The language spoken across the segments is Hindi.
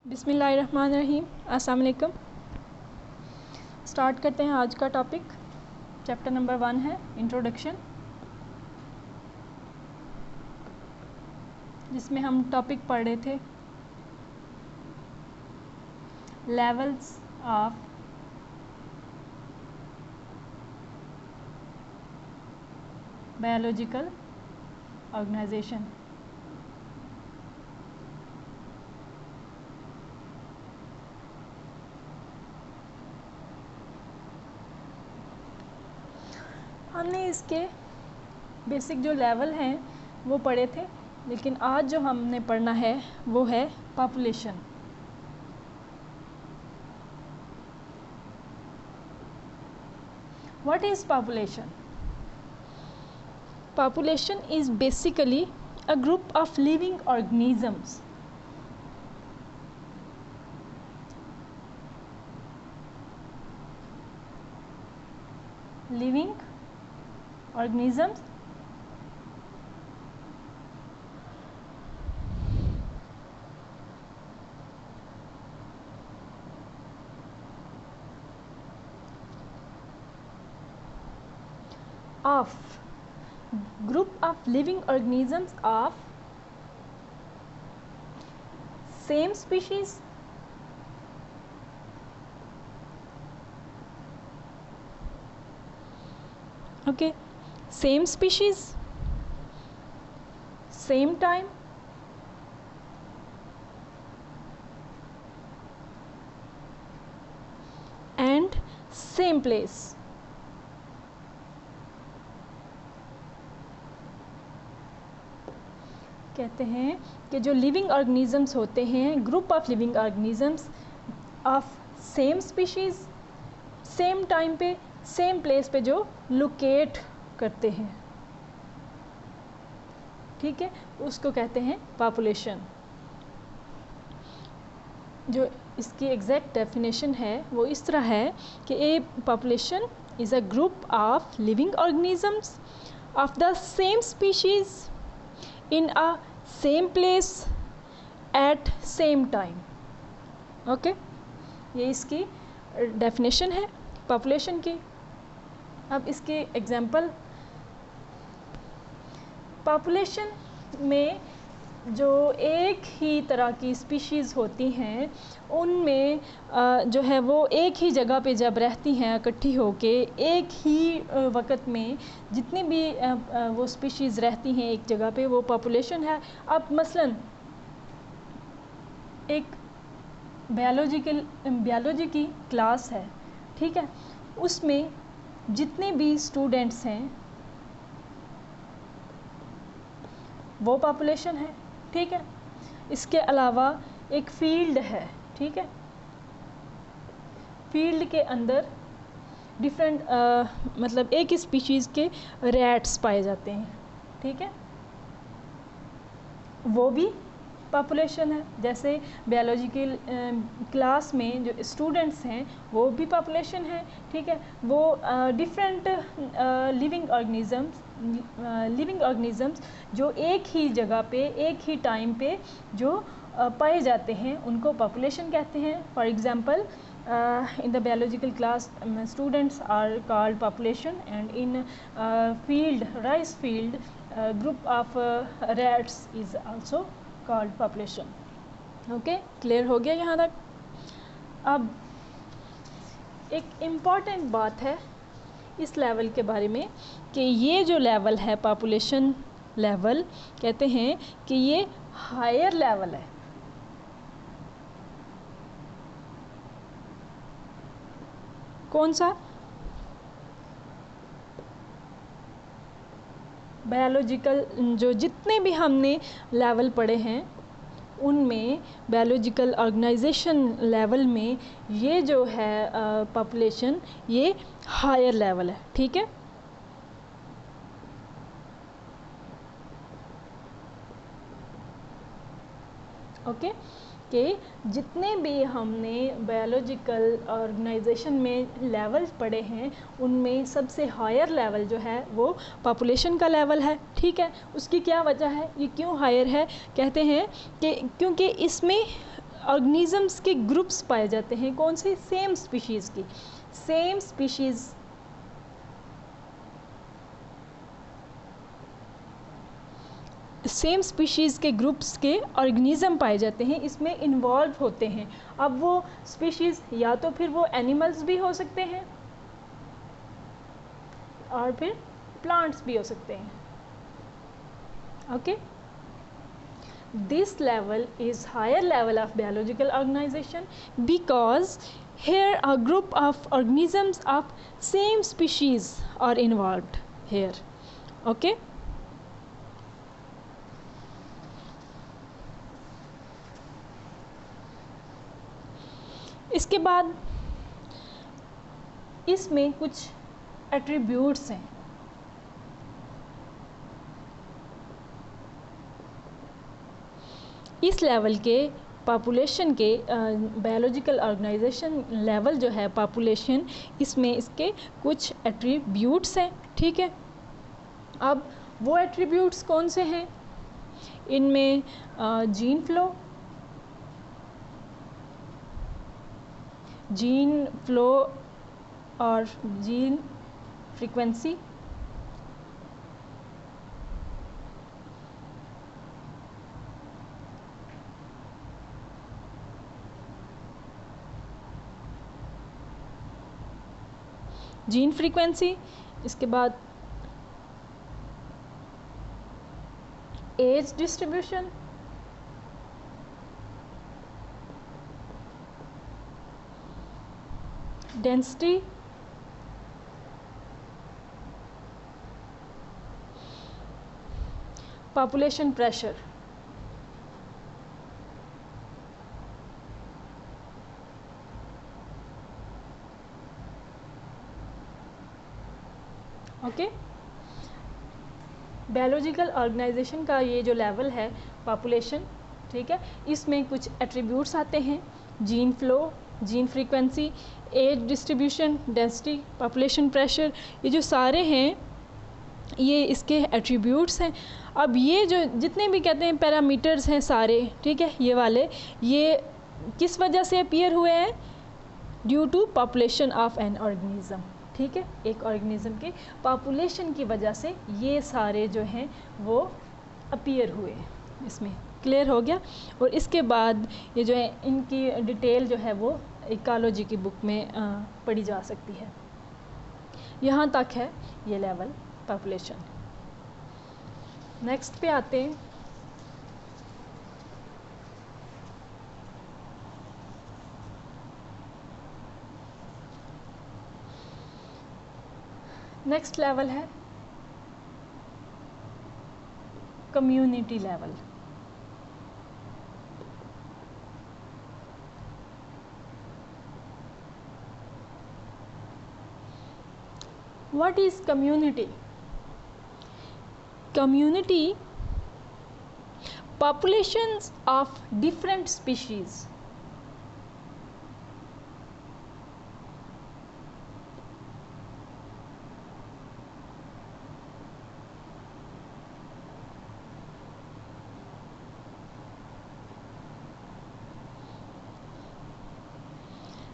बिस्मिल्लाहिर्रहमानिर्रहीम। अस्सलाम वालेकुम। स्टार्ट करते हैं आज का टॉपिक। चैप्टर नंबर 1 है इंट्रोडक्शन, जिसमें हम टॉपिक पढ़ रहे थे लेवल्स ऑफ बायोलॉजिकल ऑर्गेनाइजेशन। हमने इसके बेसिक जो लेवल हैं वो पढ़े थे, लेकिन आज जो हमने पढ़ना है वो है population. What is population? Population is basically a group of living organisms of same species same species, same time, and same place. कहते हैं कि जो लिविंग ऑर्गेनिजम्स होते हैं, group of living organisms of same species, same time पे, सेम प्लेस पे जो लोकेट करते हैं, ठीक है, उसको कहते हैं पॉपुलेशन। जो इसकी एग्जैक्ट डेफिनेशन है वो इस तरह है कि ए population is a group of living organisms of the same species in a same place at same time। Okay, ये इसकी डेफिनेशन है पॉपुलेशन की। अब इसके एग्जांपल, पॉपुलेशन में जो एक ही तरह की स्पीशीज़ होती हैं उनमें जो है वो एक ही जगह पे जब रहती हैं इकट्ठी होके, एक ही वक्त में जितनी भी वो स्पीशीज़ रहती हैं एक जगह पे, वो पॉपुलेशन है। अब मसलन एक बायोलॉजी की क्लास है, ठीक है, उसमें जितने भी स्टूडेंट्स हैं वो पॉपुलेशन है, ठीक है। इसके अलावा एक फील्ड है, ठीक है, फील्ड के अंदर डिफरेंट मतलब एक ही स्पीशीज़ के रैट्स पाए जाते हैं, ठीक है, वो भी पॉपुलेशन है। जैसे बायोलॉजिकल क्लास में जो स्टूडेंट्स हैं वो भी पॉपुलेशन है, ठीक है। वो डिफरेंट लिविंग ऑर्गेनिजम्स जो एक ही जगह पे, एक ही टाइम पे जो पाए जाते हैं उनको पॉपुलेशन कहते हैं। For example, in the biological class students are called population, and in rice field group of rats is also called population। Okay, clear हो गया यहाँ तक? अब एक इम्पॉर्टेंट बात है इस लेवल के बारे में कि ये जो लेवल है पॉपुलेशन लेवल, कहते हैं कि ये हायर लेवल है। कौन सा? बायोलॉजिकल, जो जितने भी हमने लेवल पढ़े हैं उनमें बायोलॉजिकल ऑर्गेनाइजेशन लेवल में ये जो है पॉपुलेशन, ये हायर लेवल है, ठीक है। ओके, कि जितने भी हमने बायोलॉजिकल ऑर्गेनाइजेशन में लेवल्स पढ़े हैं उनमें सबसे हायर लेवल जो है वो पॉपुलेशन का लेवल है, ठीक है। उसकी क्या वजह है, ये क्यों हायर है? कहते हैं कि क्योंकि इसमें ऑर्गेनिजम्स के ग्रुप्स पाए जाते हैं, कौन से? सेम स्पीशीज़ की, सेम स्पीशीज़ सेम स्पीशीज़ के ग्रुप्स के ऑर्गेनिज़म पाए जाते हैं, इसमें इन्वॉल्व होते हैं। अब वो स्पीशीज़ या तो फिर वो एनिमल्स भी हो सकते हैं और फिर प्लांट्स भी हो सकते हैं। Okay, this level is higher level of biological organisation because here a group of organisms of same species are involved here. Okay, इसके बाद इसमें कुछ एट्रीब्यूट्स हैं। इस लेवल के पॉपुलेशन के बायोलॉजिकल ऑर्गेनाइजेशन लेवल जो है पॉपुलेशन, इसमें इसके कुछ एट्रीब्यूट्स हैं। ठीक है, अब वो एट्रीब्यूट्स कौन से हैं? इनमें जीन फ्लो और जीन फ्रीक्वेंसी, जीन फ्रीक्वेंसी, इसके बाद age distribution, density, population pressure. Okay, biological organisation का ये जो लेवल है पॉपुलेशन, ठीक है, इसमें कुछ एट्रीब्यूट्स आते हैं, gene flow, gene frequency, age distribution, density, population pressure, ये जो सारे हैं ये इसके एट्रीब्यूट्स हैं। अब ये जो जितने भी कहते हैं पैरामीटर्स हैं सारे, ठीक है, ये वाले, ये किस वजह से अपीयर हुए हैं? Due to population of an organism. ठीक है, एक ऑर्गेनिज्म के पॉपुलेशन की वजह से ये सारे जो हैं वो अपीयर हुए। इसमें क्लियर हो गया। और इसके बाद ये जो है इनकी डिटेल जो है वो इकोलॉजी की बुक में पढ़ी जा सकती है। यहाँ तक है ये लेवल पॉपुलेशन। नेक्स्ट पे आते हैं, नेक्स्ट लेवल है community level. What is community? Community, populations of different species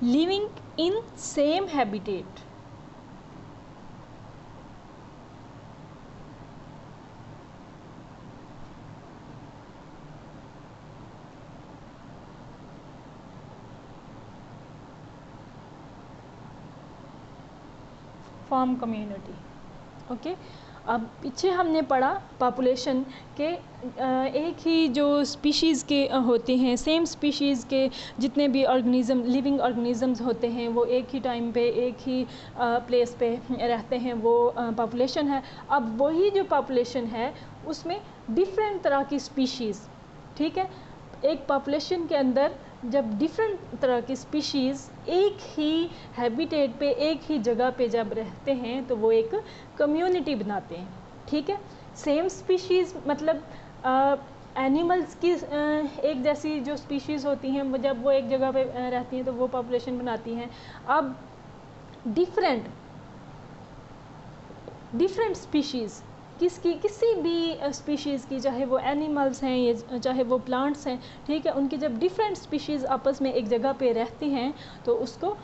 living in same habitat. Form community. Okay, अब पीछे हमने पढ़ा पॉपुलेशन के एक ही जो स्पीशीज़ के होते हैं, सेम स्पीशीज़ के जितने भी ऑर्गेनिज़म, लिविंग ऑर्गेनिज़म्स होते हैं, वो एक ही टाइम पे एक ही प्लेस पे रहते हैं, वो पॉपुलेशन है। अब वही जो पॉपुलेशन है उसमें डिफरेंट तरह की स्पीशीज़, ठीक है, एक पॉपुलेशन के अंदर जब डिफरेंट तरह की स्पीशीज़ एक ही हैबिटेट पे, एक ही जगह पे जब रहते हैं तो वो एक कम्युनिटी बनाते हैं। ठीक है, सेम स्पीशीज़ मतलब एनिमल्स की एक जैसी जो स्पीशीज़ होती हैं, वो जब वो एक जगह पे रहती हैं तो वो पॉपुलेशन बनाती हैं। अब डिफरेंट स्पीशीज़ किसी भी स्पीशीज़ की, चाहे वो एनिमल्स हैं या चाहे वो प्लांट्स हैं, ठीक है, उनकी जब डिफरेंट स्पीशीज़ आपस में एक जगह पे रहती हैं तो उसको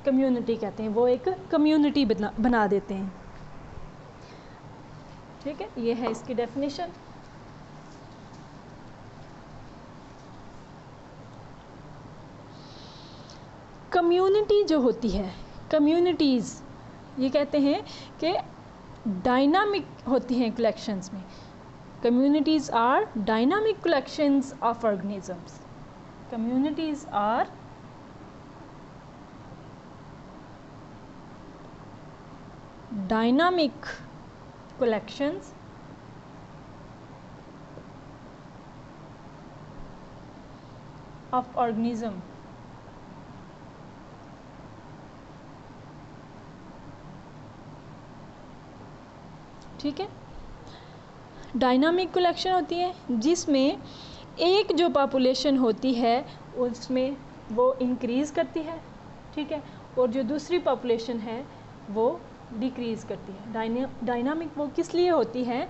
कम्युनिटी कहते हैं, वो एक कम्युनिटी बना देते हैं। ठीक है, ये है इसकी डेफिनेशन। कम्युनिटी जो होती है, कम्युनिटीज़ ये कहते हैं कि डायनामिक होती हैं कलेक्शंस में। Communities are dynamic collections of organisms. Communities are dynamic collections of organism. ठीक है, डायनामिक कलेक्शन होती है जिसमें एक जो पॉपुलेशन होती है उसमें वो इंक्रीज़ करती है, ठीक है, और जो दूसरी पॉपुलेशन है वो डिक्रीज़ करती है। डायनामिक वो किस लिए होती है,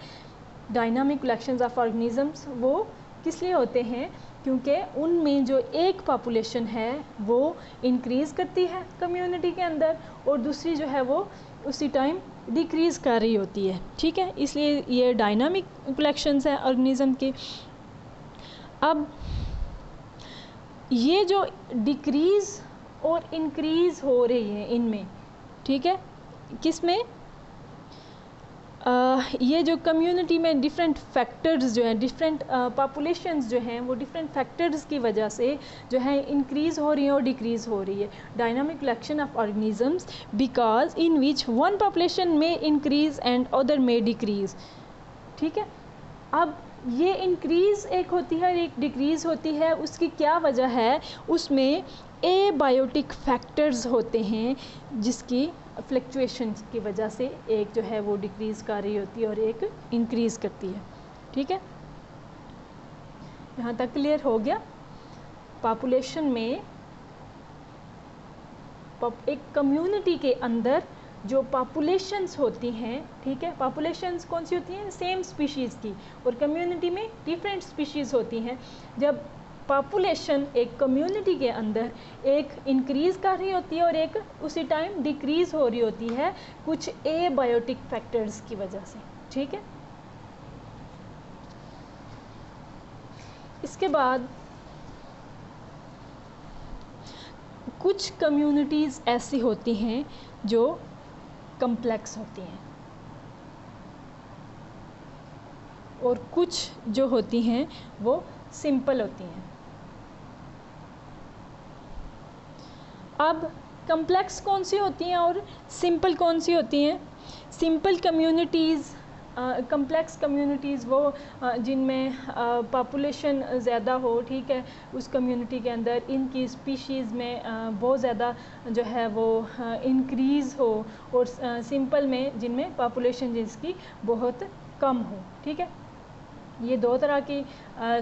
डायनामिक कलेक्शंस ऑफ ऑर्गेनिजम्स वो किस लिए होते हैं, क्योंकि उनमें जो एक पॉपुलेशन है वो इंक्रीज़ करती है कम्युनिटी के अंदर और दूसरी जो है वो उसी टाइम डिक्रीज़ कर रही होती है। ठीक है, इसलिए ये डायनामिक कलेक्शंस हैं ऑर्गेनिज्म के। अब ये जो डिक्रीज़ और इंक्रीज़ हो रही है इनमें, ठीक है, किस में, ये जो कम्युनिटी में डिफरेंट फैक्टर्स जो हैं, डिफरेंट पॉपुलेशंस जो हैं वो डिफरेंट फैक्टर्स की वजह से जो है इंक्रीज़ हो रही है और डिक्रीज़ हो रही है। Dynamic collection of organisms because in which one population में इंक्रीज़ एंड अदर में डिक्रीज़। ठीक है, अब ये इंक्रीज़ एक होती है और एक डिक्रीज़ होती है, उसकी क्या वजह है, उसमें एबायोटिक फैक्टर्स होते हैं जिसकी फ्लक्चुएशन की वजह से एक जो है वो डिक्रीज़ कर रही होती है और एक इंक्रीज़ करती है। ठीक है, यहाँ तक क्लियर हो गया। पॉपुलेशन में एक कम्युनिटी के अंदर जो पॉपुलेशंस होती हैं, ठीक है, पॉपुलेशंस कौन सी होती हैं, सेम स्पीशीज़ की, और कम्युनिटी में डिफरेंट स्पीशीज़ होती हैं। जब पॉपुलेशन एक कम्युनिटी के अंदर एक इंक्रीज़ कर रही होती है और एक उसी टाइम डिक्रीज़ हो रही होती है कुछ एबायोटिक फैक्टर्स की वजह से। ठीक है, इसके बाद कुछ कम्युनिटीज़ ऐसी होती हैं जो कम्प्लेक्स होती हैं और कुछ जो होती हैं वो सिंपल होती हैं। अब कम्प्लेक्स कौन सी होती हैं और सिंपल कौन सी होती हैं। सिंपल कम्युनिटीज़, कम्प्लेक्स कम्युनिटीज़ वो जिनमें पॉपुलेशन ज़्यादा हो, ठीक है, उस कम्युनिटी के अंदर इनकी स्पीशीज़ में बहुत ज़्यादा जो है वो इंक्रीज़ हो, और सिंपल में जिनमें पॉपुलेशन जिसकी बहुत कम हो। ठीक है, ये दो तरह की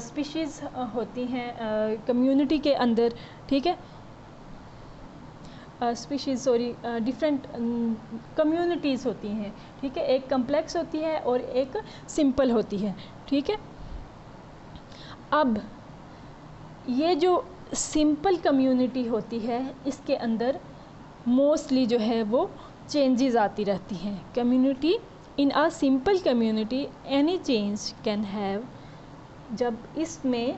स्पीशीज़ होती हैं कम्युनिटी के अंदर। ठीक है, डिफरेंट कम्युनिटीज़ होती हैं। ठीक है, एक कम्प्लेक्स होती है और एक सिंपल होती है। ठीक है, अब ये जो सिंपल कम्युनिटी होती है इसके अंदर मोस्टली जो है वो चेंजेस आती रहती हैं। Community in a simple community any change can have, जब इसमें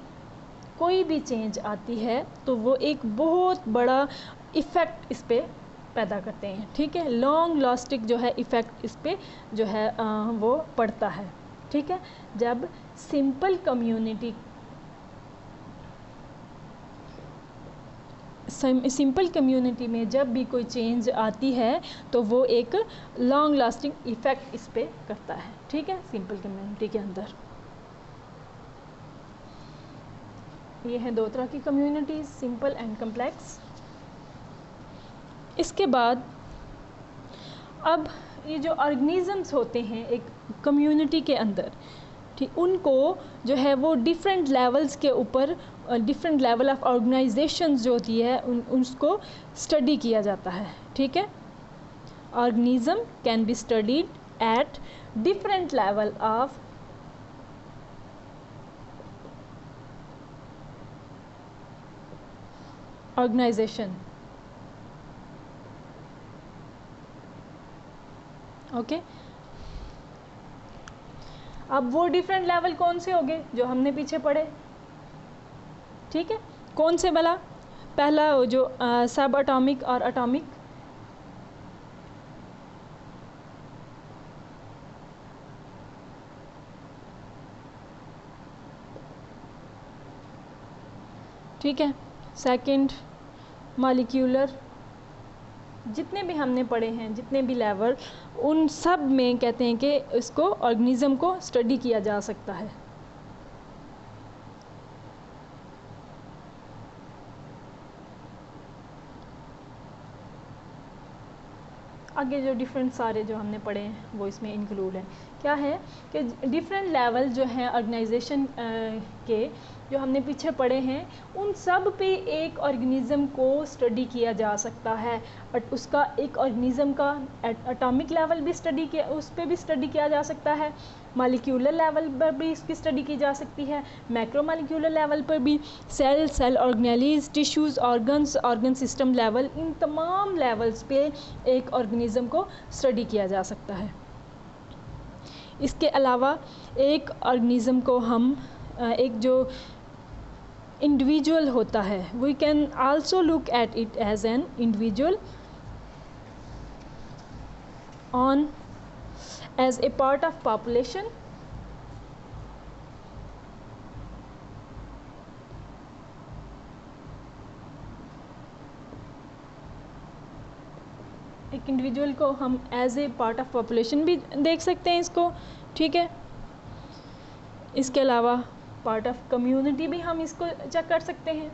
कोई भी चेंज आती है तो वो एक बहुत बड़ा इफ़ेक्ट इस पे पैदा करते हैं। ठीक है, लॉन्ग लास्टिंग जो है इफ़ेक्ट इस पे जो है वो पड़ता है। ठीक है, जब सिंपल कम्युनिटी में जब भी कोई चेंज आती है तो वो एक लॉन्ग लास्टिंग इफ़ेक्ट इस पे करता है। ठीक है, सिंपल कम्युनिटी के अंदर ये हैं दो तरह की कम्युनिटीज़, सिंपल एंड कम्प्लेक्स। इसके बाद अब ये जो ऑर्गेनिजम्स होते हैं एक कम्युनिटी के अंदर, ठीक, उनको जो है वो डिफरेंट लेवल्स के ऊपर, डिफरेंट लेवल ऑफ ऑर्गेनाइजेशंस जो होती है उसको स्टडी किया जाता है। ठीक है, organism can be studied at different level of organization. Okay, अब वो डिफरेंट लेवल कौन से होंगे जो हमने पीछे पढ़े, ठीक है, कौन से वाला, पहला जो सब एटॉमिक और एटॉमिक, ठीक है, सेकंड मॉलिक्यूलर, जितने भी हमने पढ़े हैं जितने भी लेवल, उन सब में कहते हैं कि इसको ऑर्गेनिज्म को स्टडी किया जा सकता है। आगे जो डिफरेंट सारे जो हमने पढ़े हैं वो इसमें इंक्लूड है। क्या है कि डिफरेंट लेवल जो हैं ऑर्गेनाइजेशन के जो हमने पीछे पढ़े हैं उन सब पे एक ऑर्गेनिज़म को स्टडी किया जा सकता है। उसका एक ऑर्गेनिज़म का एटॉमिक लेवल भी स्टडी किया, उस पर भी स्टडी किया जा सकता है, मॉलिक्यूलर लेवल पर भी इसकी स्टडी की जा सकती है, मैक्रो मॉलिक्यूलर लेवल पर भी, cell, cell organelles, tissues, organs, organ system level, इन तमाम लेवल्स पे एक ऑर्गेनिज़म को स्टडी किया जा सकता है। इसके अलावा एक ऑर्गेनिज़म को हम एक जो इंडिविजुअल होता है, we can also look at it as an individual on as a part of population, एक इंडिविजुअल को हम as a part of population भी देख सकते हैं इसको, ठीक है। इसके अलावा पार्ट ऑफ कम्युनिटी भी हम इसको चेक कर सकते हैं।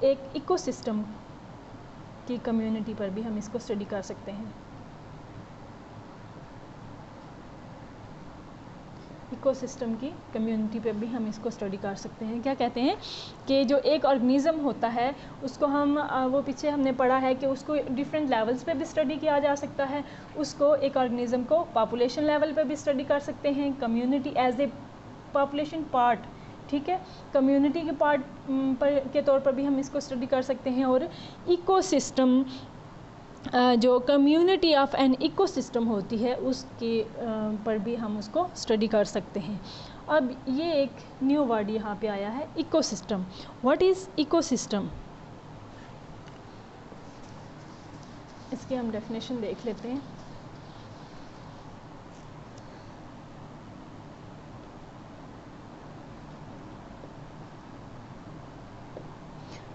एक इकोसिस्टम की कम्युनिटी पर भी हम इसको स्टडी कर सकते हैं। इकोसिस्टम की कम्युनिटी पे भी हम इसको स्टडी कर सकते हैं। क्या कहते हैं कि जो एक ऑर्गेनिज़म होता है उसको हम वो पीछे हमने पढ़ा है कि उसको डिफरेंट लेवल्स पे भी स्टडी किया जा सकता है। उसको एक ऑर्गेनिज़म को पॉपुलेशन लेवल पे भी स्टडी कर सकते हैं, community as a population part, ठीक है, कम्युनिटी के पार्ट के तौर पर भी हम इसको स्टडी कर सकते हैं। और इकोसिस्टम जो कम्युनिटी ऑफ एन इकोसिस्टम होती है उसके पर भी हम उसको स्टडी कर सकते हैं। अब ये एक न्यू वर्ड यहाँ पे आया है, इकोसिस्टम। What is ecosystem? इसकी हम डेफिनेशन देख लेते हैं।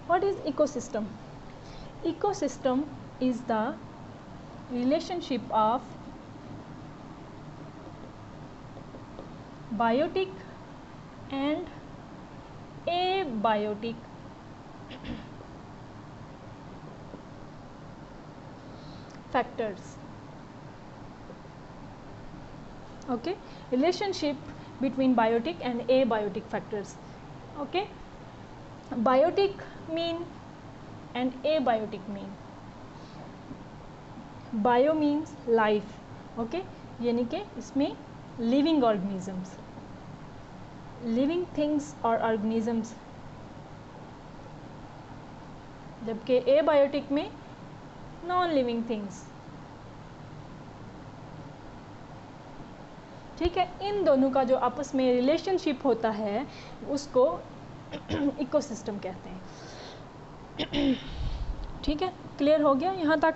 What is ecosystem? Ecosystem is the relationship of biotic and abiotic factors. Okay, relationship between biotic and abiotic factors. Okay, biotic mean and abiotic mean. Bio means life, okay, यानी कि इसमें living organisms, living things और organisms, जबकि abiotic में non living things, ठीक है। इन दोनों का जो आपस में रिलेशनशिप होता है उसको इकोसिस्टम कहते हैं, ठीक है। क्लियर हो गया यहाँ तक?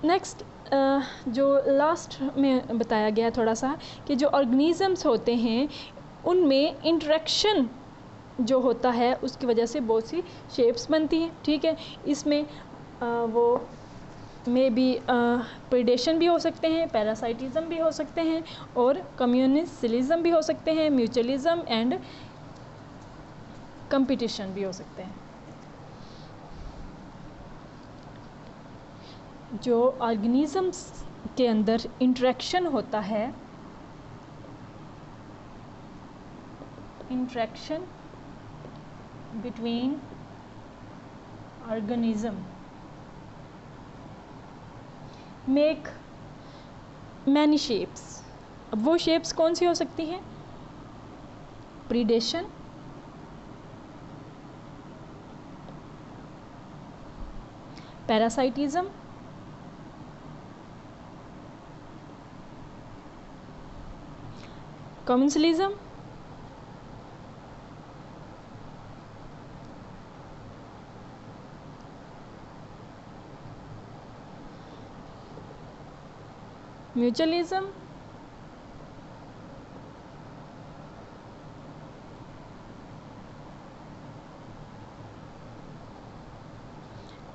नेक्स्ट जो लास्ट में बताया गया थोड़ा सा कि जो ऑर्गेनिजम्स होते हैं उनमें इंटरेक्शन जो होता है उसकी वजह से बहुत सी शेप्स बनती हैं, ठीक है। इसमें वो में भी प्रीडेशन भी हो सकते हैं, पैरासाइटिज्म भी हो सकते हैं और कम्युनिस्टिज्म भी हो सकते हैं, म्यूचुअलिज्म एंड कंपटीशन भी हो सकते हैं। जो ऑर्गेनिजम्स के अंदर इंटरेक्शन होता है, interaction between organism make many shapes. अब वो shapes कौन सी हो सकती हैं? predation, parasitism, commensalism, mutualism,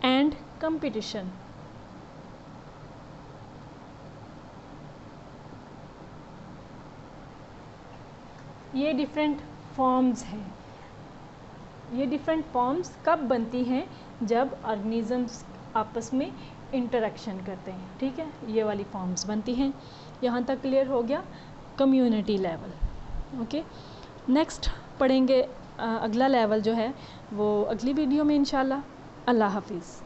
and competition. ये डिफरेंट फॉर्म्स हैं. ये डिफरेंट फॉर्म्स कब बनती हैं? जब ऑर्गेनिजम्स आपस में इंटरेक्शन करते हैं. ठीक है, ये वाली फॉर्म्स बनती हैं. यहाँ तक क्लियर हो गया कम्युनिटी लेवल. ओके, नेक्स्ट पढ़ेंगे अगला लेवल जो है वो अगली वीडियो में इंशाल्लाह. अल्लाह हाफिज़.